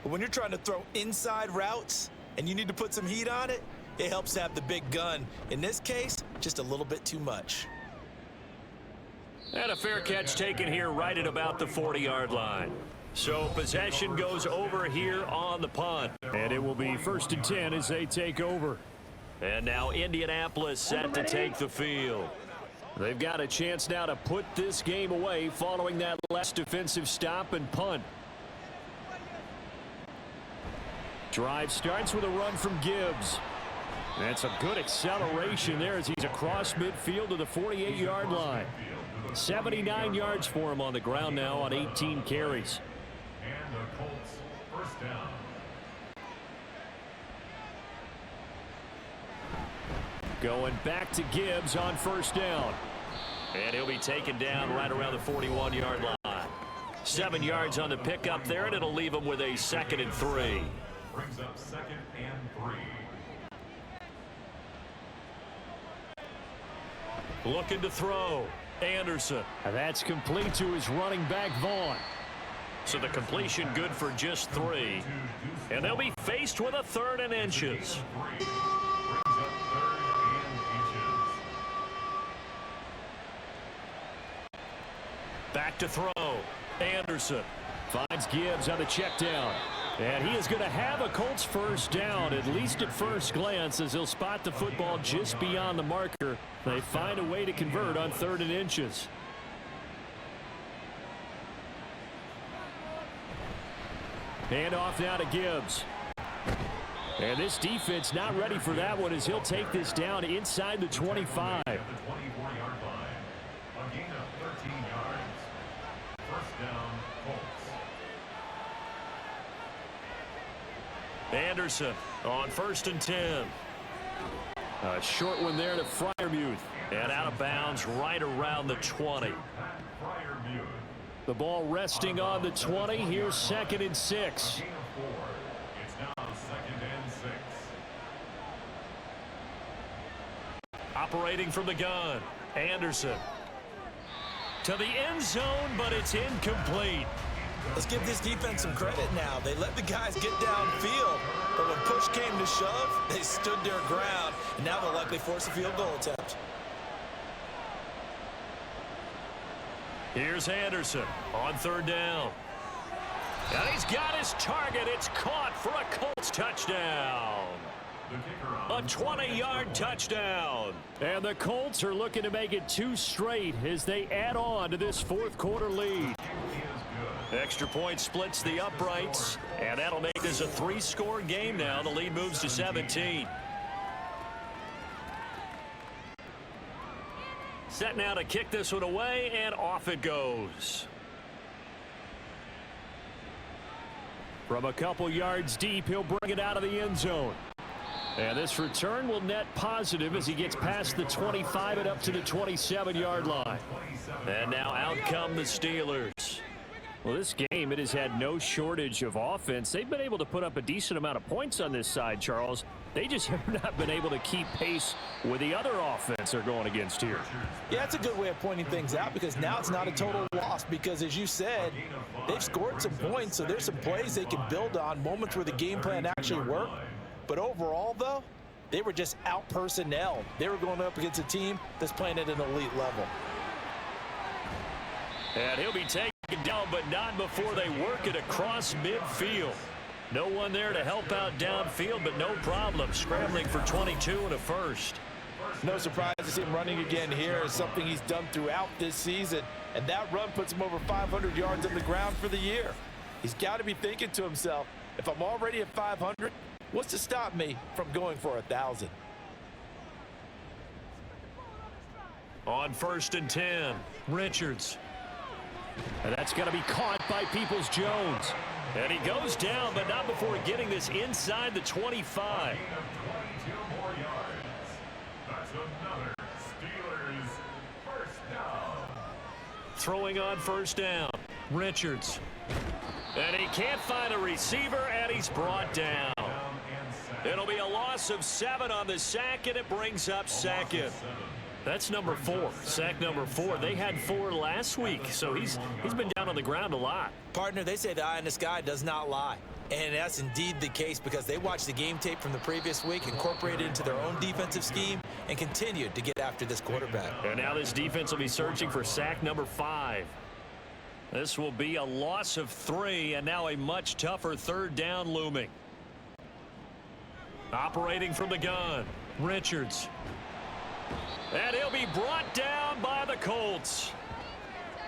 But when you're trying to throw inside routes and you need to put some heat on it, it helps to have the big gun. In this case, just a little bit too much. And a fair catch taken here right at about the 40-yard line. So possession goes over here on the punt. And it will be 1st and 10 as they take over. And now Indianapolis set to take the field. They've got a chance now to put this game away following that last defensive stop and punt. Drive starts with a run from Gibbs. That's a good acceleration there as he's across midfield to the 48-yard line. 79 yards for him on the ground now on 18 carries. And the Colts first down. Going back to Gibbs on 1st down. And he'll be taken down right around the 41-yard line. 7 yards on the pickup there, and it'll leave him with a 2nd and 3. Brings up 2nd and 3. Looking to throw. Anderson. And that's complete to his running back, Vaughn. So the completion good for just 3. And they'll be faced with a 3rd and inches. Back to throw. Anderson. Finds Gibbs on the check down. And he is going to have a Colts 1st down, at least at first glance, as he'll spot the football just beyond the marker. They find a way to convert on 3rd and inches. Hand off now to Gibbs. And this defense not ready for that one as he'll take this down inside the 25. At the 24-yard line. A gain of 13 yards. 1st down, Colts. Anderson on 1st and 10. A short one there to Freiermuth. And out of bounds right around the 20. The ball resting on the 20. Here's 2nd and 6. Gain of 4. It's now 2nd and 6. Operating from the gun. Anderson. To the end zone, but it's incomplete. Let's give this defense some credit now. They let the guys get downfield, but when push came to shove, they stood their ground, and now they'll likely force a field goal attempt. Here's Anderson on 3rd down. And he's got his target. It's caught for a Colts touchdown. A 20-yard touchdown. And the Colts are looking to make it 2 straight as they add on to this 4th quarter lead. Extra point splits the uprights, and that'll make this a 3-score game now. The lead moves to 17. Set now to kick this one away, and off it goes. From a couple yards deep, he'll bring it out of the end zone. And this return will net positive as he gets past the 25 and up to the 27-yard line. And now out come the Steelers. Well, this game, it has had no shortage of offense. They've been able to put up a decent amount of points on this side, Charles. They just have not been able to keep pace with the other offense they're going against here. Yeah, that's a good way of pointing things out because now it's not a total loss because, as you said, they've scored some points, so there's some plays they can build on, moments where the game plan actually worked. But overall, though, they were just out-personnel. They were going up against a team that's playing at an elite level. And he'll be taken down, but not before they work it across midfield. No one there to help out downfield, but no problem. Scrambling for 22 and a 1st. No surprise to see him running again here. It's something he's done throughout this season. And that run puts him over 500 yards on the ground for the year. He's got to be thinking to himself, if I'm already at 500, what's to stop me from going for 1,000? On 1st and 10, Richards. And that's going to be caught by Peoples-Jones. And he goes down, but not before getting this inside the 25. throwing on first down. Richards. And he can't find a receiver, and he's brought down. It'll be a loss of 7 on the sack, and it brings up second. That's number 4, sack number 4. They had 4 last week, so he's been down on the ground a lot. Partner, they say the eye in the sky does not lie. And that's indeed the case because they watched the game tape from the previous week, incorporated it into their own defensive scheme, and continued to get after this quarterback. And now this defense will be searching for sack number 5. This will be a loss of 3, and now a much tougher third down looming. Operating from the gun, Richards. And he'll be brought down by the Colts.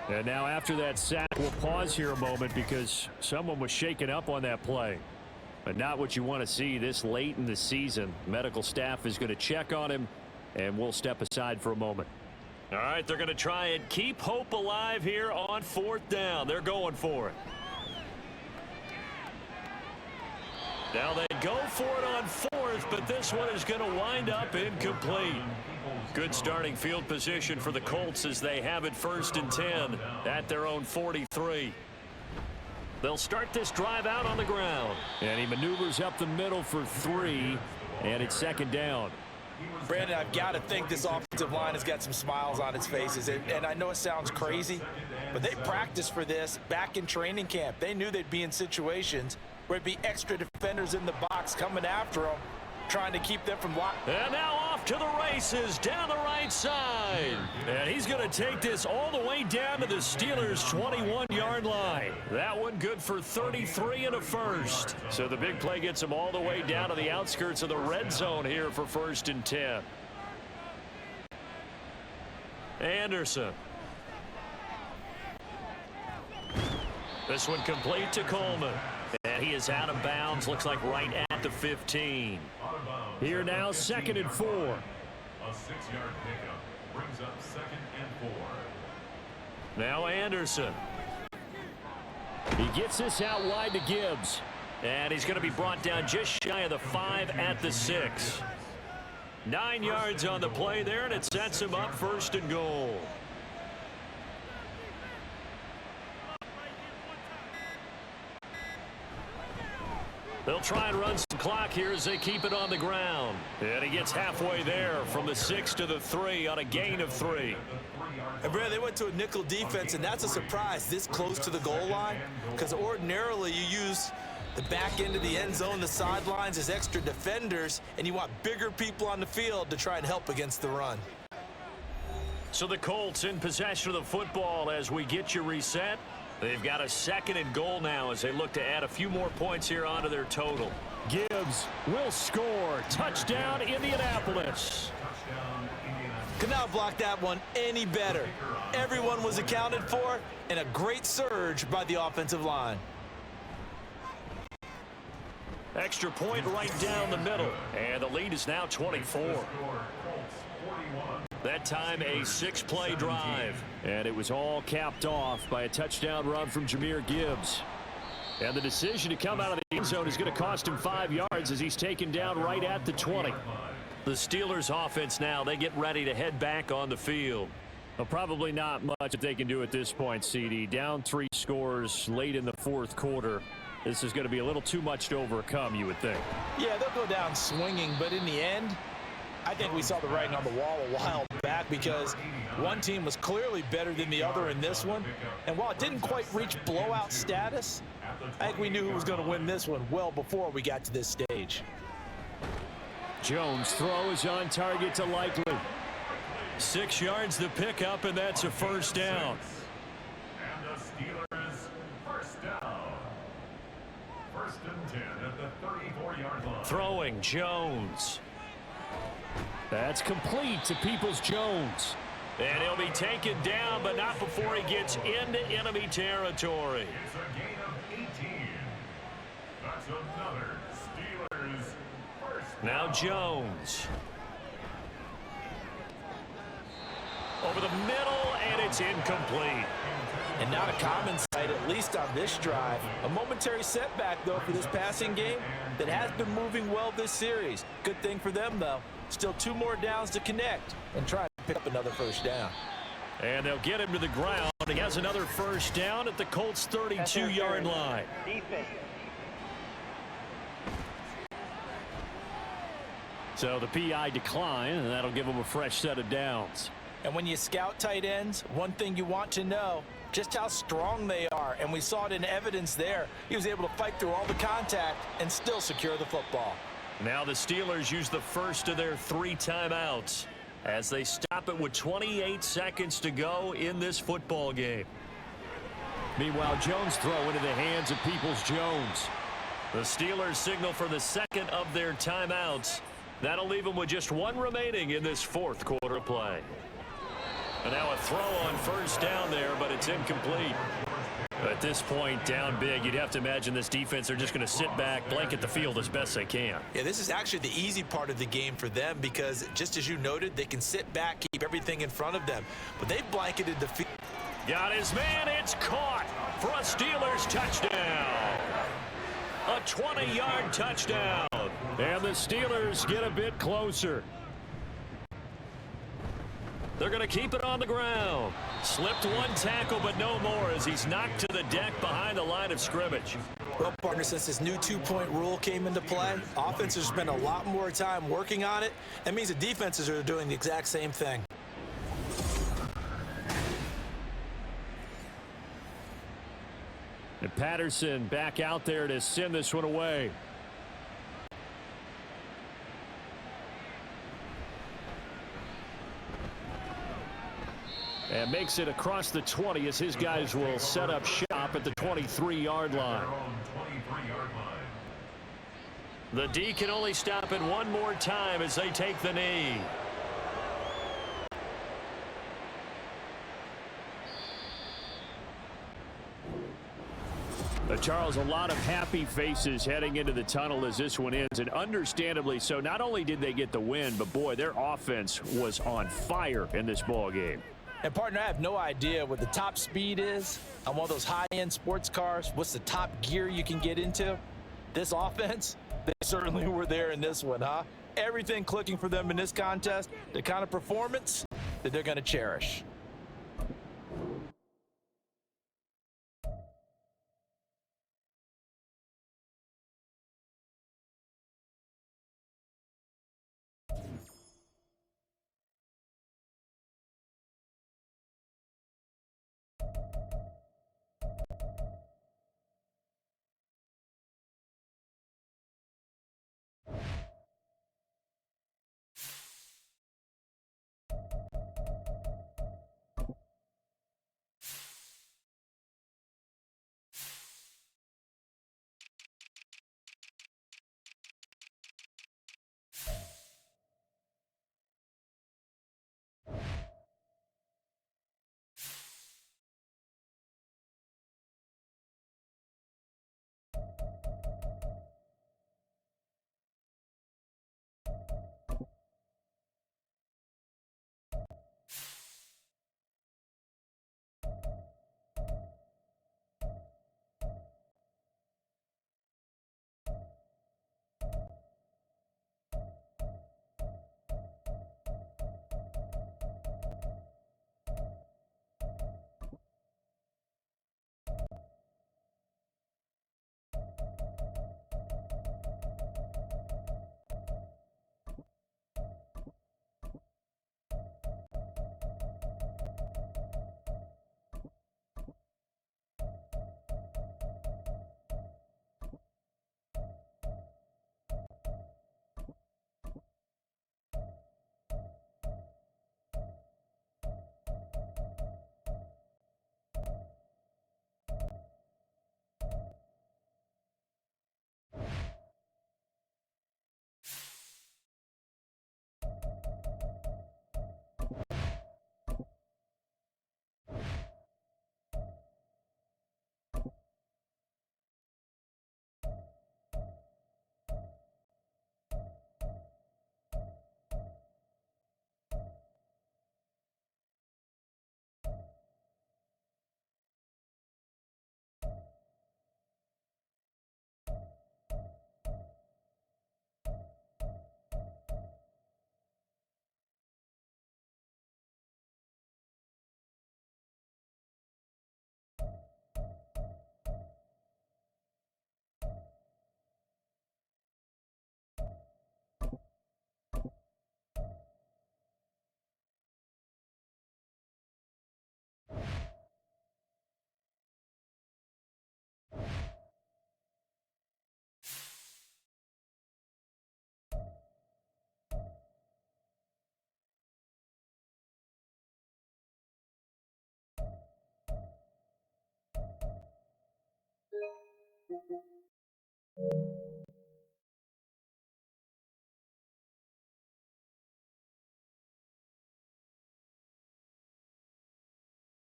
And now after that sack, we'll pause here a moment because someone was shaken up on that play. But not what you want to see this late in the season. Medical staff is going to check on him, and we'll step aside for a moment. All right, they're going to try and keep hope alive here on 4th down. They're going for it. Now they go for it on 4th, but this one is going to wind up incomplete. Good starting field position for the Colts as they have it 1st and 10 at their own 43. They'll start this drive out on the ground. And he maneuvers up the middle for 3, and it's 2nd down. Brandon, I've got to think this offensive line has got some smiles on its faces. And I know it sounds crazy, but they practiced for this back in training camp. They knew they'd be in situations where it'd be extra defenders in the box coming after them, trying to keep them from blocking. And now off to the races down the right side. And he's going to take this all the way down to the Steelers' 21-yard line. That one good for 33 and a first. So the big play gets him all the way down to the outskirts of the red zone here for 1st and 10. Anderson. This one complete to Coleman. And he is out of bounds, looks like right at the 15. Here now, 2nd and 4. A 6-yard pickup brings up 2nd and 4. Now Anderson. He gets this out wide to Gibbs. And he's going to be brought down just shy of the 5 at the 6. 9 yards on the play there, and it sets him up 1st and goal. They'll try and run some clock here as they keep it on the ground. And he gets halfway there from the 6 to the 3 on a gain of 3. And Brad, they went to a nickel defense, and that's a surprise this close to the goal line, because ordinarily you use the back end of the end zone, the sidelines as extra defenders, and you want bigger people on the field to try and help against the run. So the Colts in possession of the football as we get you reset. They've got a 2nd and goal now as they look to add a few more points here onto their total. Gibbs will score. Touchdown, Indianapolis. Could not block that one any better. Everyone was accounted for, and a great surge by the offensive line. Extra point right down the middle, and the lead is now 24. That time a 6-play drive. And it was all capped off by a touchdown run from Jahmyr Gibbs. And the decision to come out of the end zone is going to cost him 5 yards as he's taken down right at the 20. The Steelers offense now, they get ready to head back on the field. Well, probably not much if they can do at this point, CD. Down 3 scores late in the 4th quarter. This is going to be a little too much to overcome, you would think. Yeah, they'll go down swinging, but in the end, I think we saw the writing on the wall a while back because one team was clearly better than the other in this one. And while it didn't quite reach blowout status, I think we knew who was going to win this one well before we got to this stage. Jones' throw is on target to Likely. 6 yards the pickup, and that's a 1st down. And the Steelers first down. 1st and 10 at the 34-yard line. Throwing Jones. That's complete to Peoples-Jones. And he'll be taken down, but not before he gets into enemy territory. It's a gain of 18. That's another Steelers first down. Now Jones. Over the middle, and it's incomplete. And not a common sight, at least on this drive. A momentary setback, though, for this passing game that has been moving well this series. Good thing for them, though. Still 2 more downs to connect and try to pick up another 1st down. And they'll get him to the ground He has another first down at the Colts' 32-yard line. Defense. So the PI decline, and that'll give him a fresh set of downs. And when you scout tight ends, one thing you want to know, just how strong they are. And we saw it in evidence there. He was able to fight through all the contact and still secure the football. Now the Steelers use the first of their 3 timeouts as they stop it with 28 seconds to go in this football game. Meanwhile, Jones throw into the hands of Peoples-Jones. The Steelers signal for the second of their timeouts. That'll leave them with just 1 remaining in this fourth quarter of play. And now a throw on first down there, but it's incomplete. At this point, down big, you'd have to imagine this defense are just going to sit back, blanket the field as best they can. Yeah, this is actually the easy part of the game for them because, just as you noted, they can sit back, keep everything in front of them. But they've blanketed the field. Got his man. It's caught for a Steelers touchdown. A 20-yard touchdown. And the Steelers get a bit closer. They're going to keep it on the ground. Slipped 1 tackle, but no more as he's knocked to the deck behind the line of scrimmage. Well, partner, since this new 2-point rule came into play, offenses spend a lot more time working on it. That means the defenses are doing the exact same thing. And Patterson back out there to send this one away. And makes it across the 20 as his guys will set up shop at the 23-yard line. The D can only stop it 1 more time as they take the knee. Charles, a lot of happy faces heading into the tunnel as this one ends, and understandably so. Not only did they get the win, but boy, their offense was on fire in this ball game. And partner, I have no idea what the top speed is on one of those high-end sports cars. What's the top gear you can get into? This offense, they certainly were there in this one, huh? Everything clicking for them in this contest, the kind of performance that they're going to cherish.